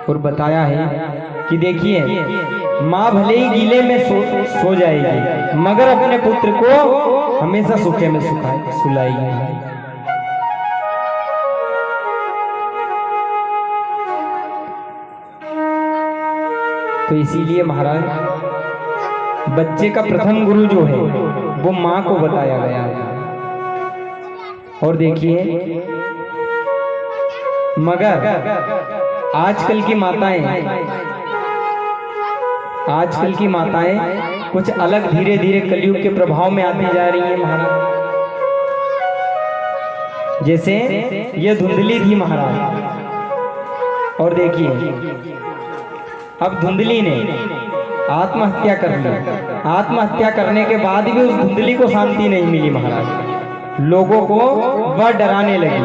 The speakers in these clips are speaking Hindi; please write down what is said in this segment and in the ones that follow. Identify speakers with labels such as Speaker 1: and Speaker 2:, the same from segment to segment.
Speaker 1: और बताया है कि देखिए माँ भले ही गीले में सो जाएगी मगर अपने पुत्र को हमेशा सूखे में सुलाएगी। तो इसीलिए महाराज बच्चे का प्रथम गुरु जो है वो माँ को बताया गया है। और देखिए मगर आजकल की माताएं कुछ अलग धीरे धीरे कलयुग के प्रभाव में आती जा रही हैं महाराज। जैसे ये धुंधली थी महाराज, और देखिए अब धुंधली ने आत्महत्या कर ली। आत्महत्या करने के बाद भी उस धुंधली को शांति नहीं मिली महाराज। लोगों को वह डराने लगी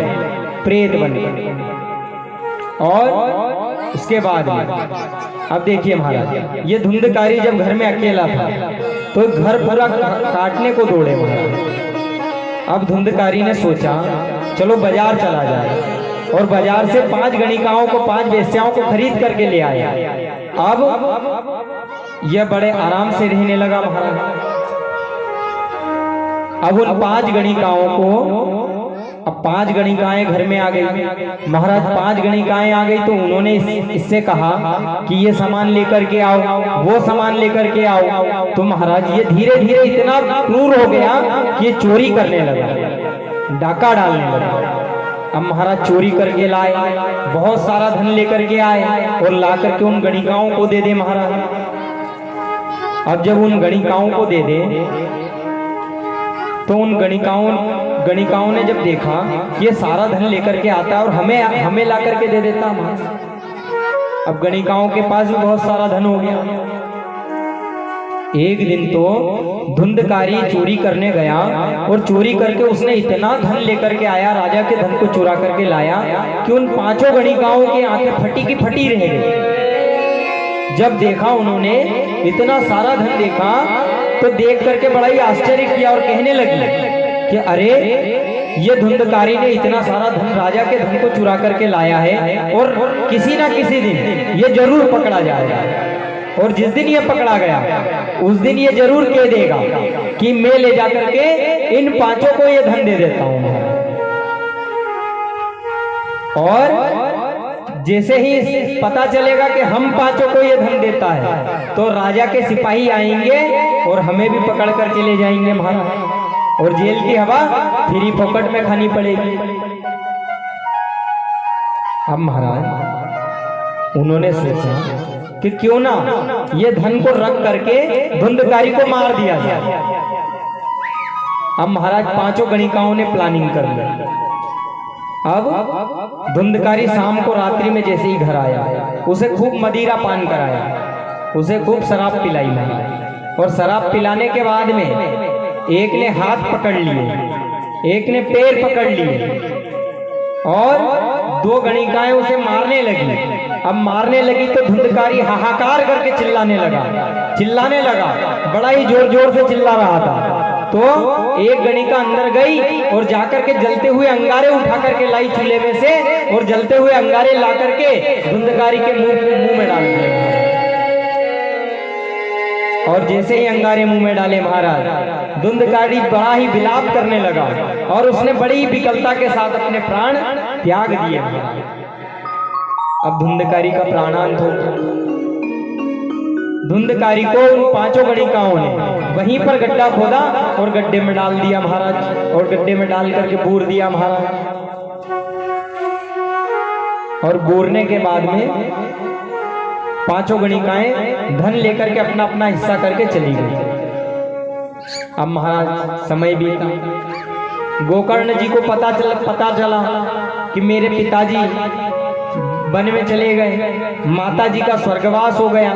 Speaker 1: प्रेत बन। और उसके बाद अब देखिए महाराज ये धुंधकारी जब घर में अकेला था तो घर पूरा काटने को दौड़े महाराज। अब धुंधकारी ने सोचा चलो बाजार चला जाए, और बाजार से 5 गणिकाओं को 5 वेश्याओं को खरीद करके ले आया। अब यह बड़े आराम से रहने लगा महाराज। अब उन 5 गणिकाओं को, अब 5 गणिकाएं घर में आ गई महाराज। 5 गणिकाएं आ गई तो उन्होंने इससे कहा कि ये सामान लेकर के आओ, वो सामान लेकर के आओ। तो महाराज ये धीरे धीरे इतना क्रूर हो गया कि ये चोरी करने लगा, डाका डालने लगा। अब महाराज चोरी करके लाए, बहुत सारा धन लेकर के आए और ला करके उन गणिकाओं को दे दे महाराज। अब जब उन गणिकाओं को दे दे तो उन गणिकाओं ने जब देखा ये सारा धन लेकर के आता है और हमें ला करके दे देता महाराज। अब गणिकाओं के पास भी बहुत सारा धन हो गया। एक दिन तो धुंधकारी चोरी करने गया और चोरी करके उसने इतना धन लेकर के आया, राजा के धन को चुरा करके लाया कि उन 5 गणिकाओं की आंखें फटी की फटी रह गई। जब देखा उन्होंने इतना सारा धन देखा तो देख करके बड़ा ही आश्चर्य किया और कहने लगी कि अरे ये धुंधकारी ने इतना सारा धन, राजा के धन को चुरा करके लाया है और किसी ना किसी दिन ये जरूर पकड़ा जाएगा। और जिस दिन ये पकड़ा गया उस दिन ये जरूर कह देगा कि मैं ले जाकर के इन 5 को ये धन दे देता हूं। और जैसे ही पता चलेगा कि हम 5 को ये धन देता है तो राजा के सिपाही आएंगे और हमें भी पकड़ करके ले जाएंगे महाराज, और जेल की हवा फ्री पॉकेट में खानी पड़ेगी। अब महाराज उन्होंने सोचा कि क्यों ना ये धन को रख करके धुंधकारी को मार दिया जाए। अब महाराज 5 गणिकाओं ने प्लानिंग कर ली। अब धुंधकारी शाम को रात्रि में जैसे ही घर आया उसे खूब मदिरा पान कराया, उसे खूब शराब पिलाई महाराज। और शराब पिलाने के बाद में एक ने हाथ पकड़ लिए, एक ने पैर पकड़ लिए और 2 गणिकाएं उसे मारने लगी। अब मारने लगी तो धुंधकारी हाहाकार करके चिल्लाने लगा, बड़ा ही जोर जोर से चिल्ला रहा था। तो एक गणिका अंदर गई और जाकर के जलते हुए अंगारे उठा करके लाई चूल्हे में से, और जलते हुए अंगारे ला करके धुंधकारी के मुंह में डाल दिए। और जैसे ही अंगारे मुंह में डाले महाराज धुंधकारी बड़ा ही विलाप करने लगा और उसने बड़ी ही विकलता के साथ अपने प्राण त्याग दिए। अब धुंधकारी का प्राणांत हो गया। धुंधकारी को उन 5 गणिकाओं ने वहीं पर गड्ढा खोदा और गड्ढे में डाल दिया महाराज, और गड्ढे में डाल करके बूर दिया महाराज। और बूरने के बाद में 5 गणिकाएं धन लेकर के अपना अपना हिस्सा करके चली गई। अब महाराज समय बीता, गोकर्ण जी को पता चला कि मेरे पिताजी वन में चले गए, माता जी का स्वर्गवास हो गया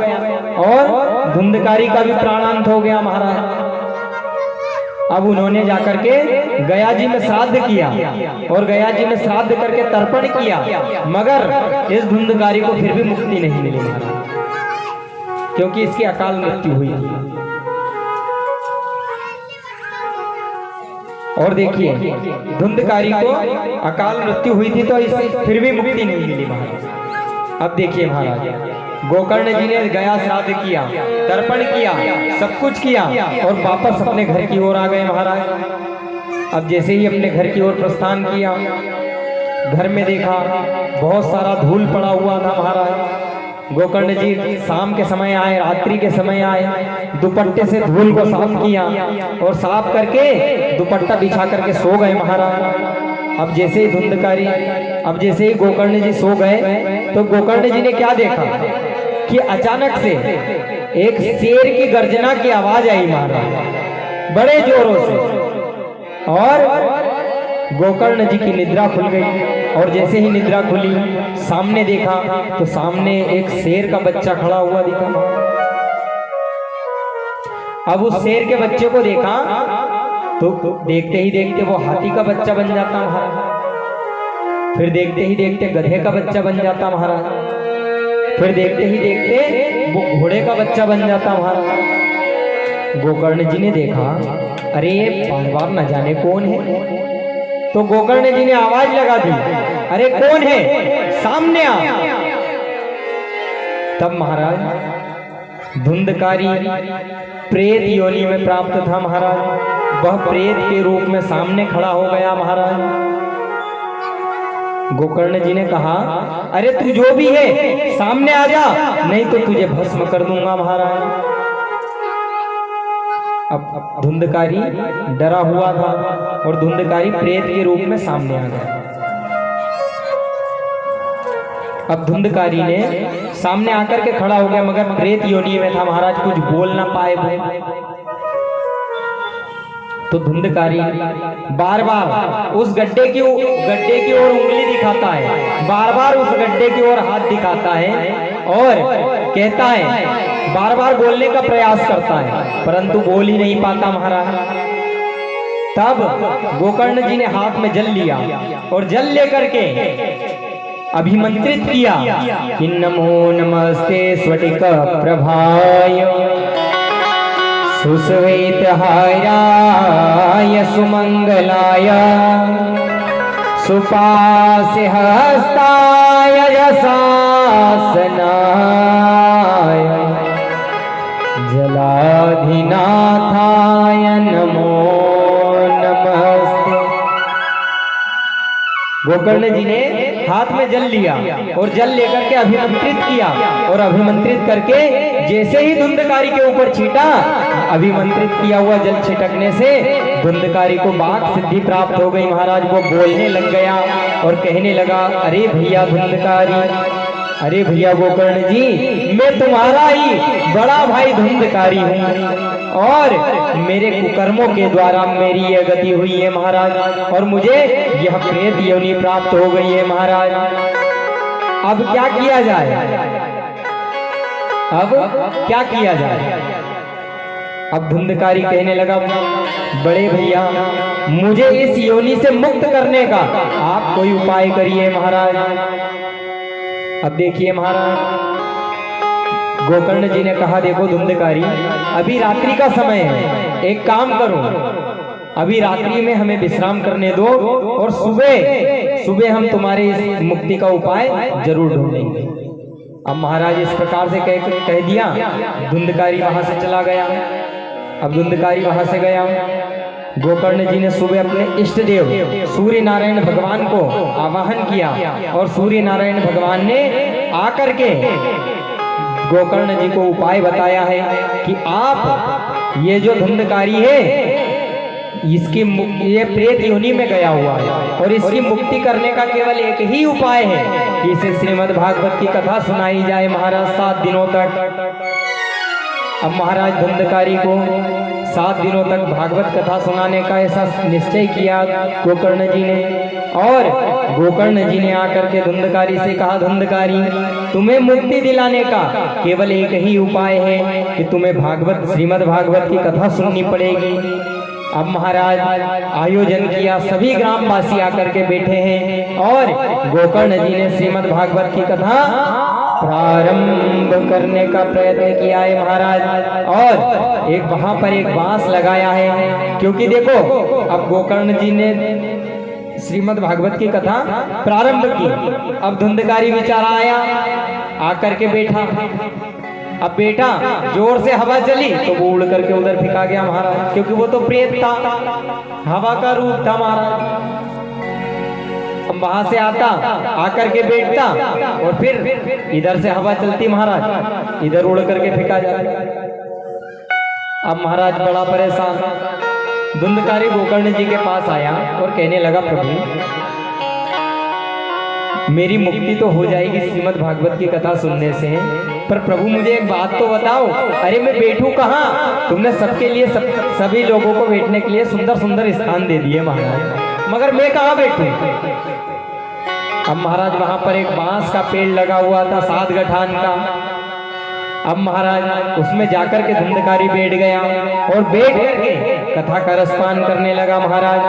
Speaker 1: और धुंधकारी का भी प्राणांत हो गया महाराज। अब उन्होंने जाकर के गया जी में श्राद्ध किया और गया जी में श्राद्ध करके तर्पण किया, मगर इस धुंधकारी को फिर भी मुक्ति नहीं मिली महाराज, क्योंकि इसकी अकाल मृत्यु हुई। और देखिए धुंधकारी को अकाल मृत्यु हुई थी तो इसे फिर भी मुक्ति नहीं मिली महाराज। अब देखिए महाराज, गोकर्ण जी ने गया श्राद्ध किया, तर्पण किया, सब कुछ किया और वापस अपने घर की ओर आ गए महाराज। अब जैसे ही अपने घर की ओर प्रस्थान किया, घर में देखा बहुत सारा धूल पड़ा हुआ था महाराज। गोकर्ण जी शाम के समय आए, रात्रि के समय आए, दुपट्टे से धूल को साफ किया और साफ करके दुपट्टा बिछा करके सो गए महाराज। अब जैसे ही धुंधकारी, अब जैसे ही गोकर्ण जी सो गए तो गोकर्ण जी ने क्या देखा कि अचानक से एक शेर की गर्जना की आवाज आई महाराज, बड़े जोरों से, और गोकर्ण जी की निद्रा खुल गई। और जैसे ही निद्रा खुली, सामने देखा तो सामने एक शेर का बच्चा खड़ा हुआ दिखा। अब उस शेर के बच्चे को देखा तो देखते ही देखते वो हाथी का बच्चा बन जाता महाराज, फिर देखते ही देखते गधे का बच्चा बन जाता महाराज, फिर देखते ही देखते वो घोड़े का बच्चा बन जाता महाराज। गोकर्ण जी ने देखा, अरे ये बार बार न जाने कौन है। तो गोकर्ण जी ने आवाज लगा दी, अरे कौन है, सामने आ। तब महाराज धुंधकारी प्रेत योनि में प्राप्त था महाराज, वह प्रेत के रूप में सामने खड़ा हो गया महाराज। गोकर्ण जी ने कहा, अरे तू जो भी है सामने आ जा, नहीं तो तुझे भस्म कर दूंगा महाराज। अब धुंधकारी डरा हुआ था और धुंधकारी प्रेत के रूप में सामने आ गया। अब धुंधकारी ने सामने आकर के खड़ा हो गया, मगर प्रेत योनि में था महाराज, कुछ बोल ना पाए वो। तो धुंधकारी बार बार उस गड्ढे की ओर उंगली दिखाता है, बार बार उस गड्ढे की ओर हाथ दिखाता है और कहता है, बार बार बोलने का प्रयास करता है, परंतु बोल ही नहीं पाता महाराज। तब गोकर्ण जी ने हाथ में जल लिया और जल लेकर के अभिमंत्रित किया कि नमो नमस्ते स्फटिक प्रभाय सुश्वेत हाराय सुमंगलाय सुपास्य हस्ताय यशासनाय जलाधिनाथाय नमो नमस्ते। गोकर्ण जी ने हाथ में जल लिया और जल लेकर के अभिमंत्रित किया और अभिमंत्रित करके जैसे ही धुंधकारी के ऊपर छीटा, अभिमंत्रित किया हुआ जल छिटकने से धुंधकारी को बात सिद्धि प्राप्त हो गई महाराज। वो बोलने लग गया और कहने लगा, अरे भैया धुंधकारी, अरे भैया गोकर्ण जी, मैं तुम्हारा ही बड़ा भाई धुंधकारी हूँ और मेरे कुकर्मों के द्वारा मेरी यह गति हुई है महाराज, और मुझे यह प्रेत योनि प्राप्त हो गई है महाराज। अब क्या किया जाए, अब क्या किया जाए? अब धुंधकारी कहने लगा, बड़े भैया मुझे इस योनि से मुक्त करने का आप कोई उपाय करिए महाराज। अब देखिए महाराज, गोकर्ण जी ने कहा, देखो धुंधकारी, अभी रात्रि का समय है, एक काम करो, अभी रात्रि में हमें विश्राम करने दो और सुबह हम तुम्हारे इस मुक्ति का उपाय जरूर ढूंढेंगे। अब महाराज इस प्रकार से कह दिया, धुंधकारी वहां से चला गया। अब धुंधकारी वहां से गया, गोकर्ण जी ने सुबह अपने इष्ट देव सूर्य नारायण भगवान को आवाहन किया और सूर्य नारायण भगवान ने आकर के गोकर्ण जी को उपाय बताया है कि आप ये जो धुंधकारी है, ये प्रेत योनि में गया हुआ है और इसकी मुक्ति करने का केवल एक ही उपाय है कि इसे श्रीमद् भागवत की कथा सुनाई जाए महाराज 7 दिनों तक। अब महाराज धुंधकारी को 7 दिनों तक भागवत कथा सुनाने का ऐसा निश्चय किया गोकर्ण जी ने, और गोकर्ण जी ने आकर के धुंधकारी से कहा, धुंधकारी, तुम्हें मुक्ति दिलाने का केवल एक ही उपाय है कि तुम्हें श्रीमद् भागवत की कथा सुननी पड़ेगी। अब महाराज आयोजन किया, सभी ग्रामवासी आकर के बैठे हैं और गोकर्ण जी ने श्रीमद् भागवत की कथा प्रारंभ करने का प्रयत्न किया है महाराज। और एक वहां पर एक बांस लगाया है, क्योंकि देखो अब गोकर्ण जी ने श्रीमद् भागवत की कथा प्रारंभ की। अब धुंधकारी बेचारा आया, आकर के बैठा। अब बेटा जोर से हवा चली तो वो उड़ करके उधर फेंका गया महाराज, क्योंकि वो तो प्रेत था, हवा का रूप था महाराज। अब वहां से आता, आकर के बैठता और फिर इधर से हवा चलती महाराज, इधर उड़ करके फेंका जाता। अब महाराज बड़ा परेशान, धुंधकारी गोकर्ण जी के पास आया और कहने लगा, प्रभु मेरी मुक्ति तो हो जाएगी श्रीमद् भागवत की कथा सुनने से, पर प्रभु मुझे एक बात तो बताओ, अरे मैं बैठूं कहाँ? तुमने सबके लिए सभी लोगों को बैठने के लिए सुंदर सुंदर स्थान दे दिए महाराज, मगर मैं कहाँ बैठूं? अब महाराज वहां पर एक बांस का पेड़ लगा हुआ था 7 गठान का। अब महाराज उसमें जाकर के धुंधकारी बैठ गया और बैठ करके कथा का रसपान करने लगा महाराज,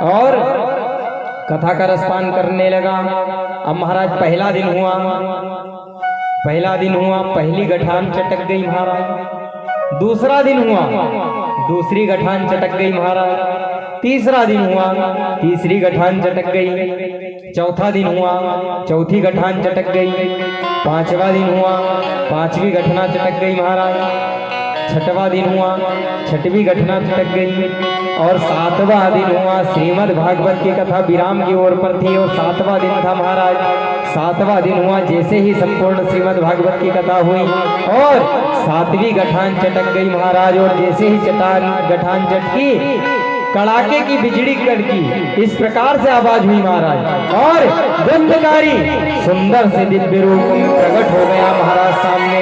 Speaker 1: और कथा का रसपान करने लगा। अब महाराज पहला दिन हुआ, पहली गठान चटक गई महाराज। दूसरा दिन हुआ, दूसरी गठान चटक गई महाराज। तीसरा दिन हुआ, तीसरी गठान चटक गई। चौथा दिन हुआ, चौथी गठान चटक गई। पांचवा दिन हुआ, पांचवी घटना चटक गई महाराज। छठवां दिन हुआ, छठवीं घटना चटक गई। और 7वां दिन हुआ। श्रीमद् भागवत की कथा विराम की ओर पर थी और 7वां दिन था महाराज। 7वां दिन हुआ, जैसे ही संपूर्ण श्रीमद् भागवत की कथा हुई और 7वीं गठान चटक गई महाराज। और जैसे ही गठान चटकी, कड़ाके की बिजली कड़की, इस प्रकार से आवाज हुई महाराज, और धुंधकारी सुंदर से दिव्य रूप में प्रकट हो गया महाराज सामने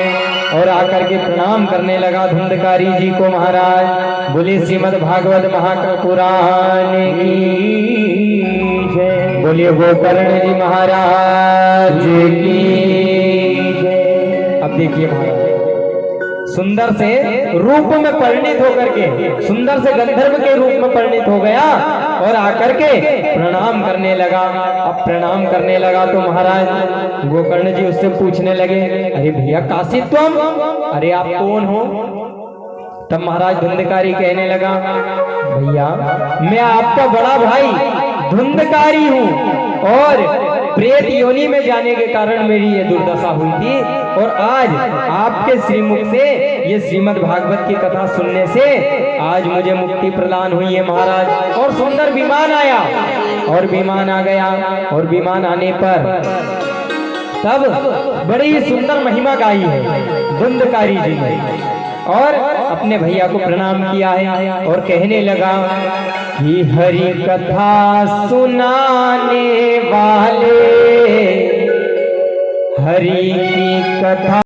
Speaker 1: और आकर के प्रणाम करने लगा धुंधकारी जी को महाराज। बोले श्रीमद् भागवत महापुराण की जय, बोलिए गोकर्ण जी महाराज की जय। अब देखिए महाराज सुंदर से रूप में परिणित होकर के, सुंदर से गंधर्व के रूप में परिणित हो गया और आकर के प्रणाम करने लगा। अब प्रणाम करने लगा तो महाराज गोकर्ण जी उससे पूछने लगे, अरे भैया काशी तुम, अरे आप कौन हो? तब महाराज धुंधकारी कहने लगा, भैया मैं आपका बड़ा भाई धुंधकारी हूँ और प्रेत योनि में जाने के कारण मेरी ये दुर्दशा हुई थी, और आज आपके श्रीमुख से ये श्रीमद् भागवत की कथा सुनने से आज मुझे मुक्ति प्रदान हुई है महाराज। और सुंदर विमान आया और विमान आ गया, और विमान आने पर तब बड़ी ही सुंदर महिमा गाई है धुंधकारी जी ने, और अपने भैया को प्रणाम किया है और कहने लगा कि हरि कथा सुनाने वाले, हरि की कथा